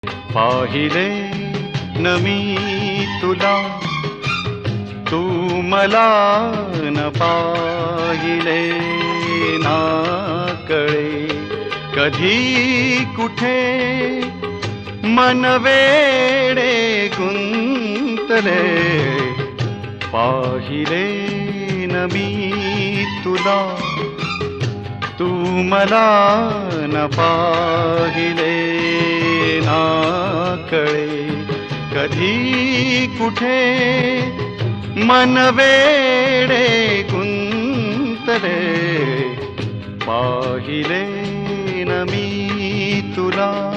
पाहिले न मी तुला, तू मला न पाहिले ना कळे कधी कुठे मन वेडे गुंतले. पाहिले न मी तुला, तू मला न पाहिले ना कळे कधी कुठे मन वेडे गुंतले. पाहिले न मी तुला.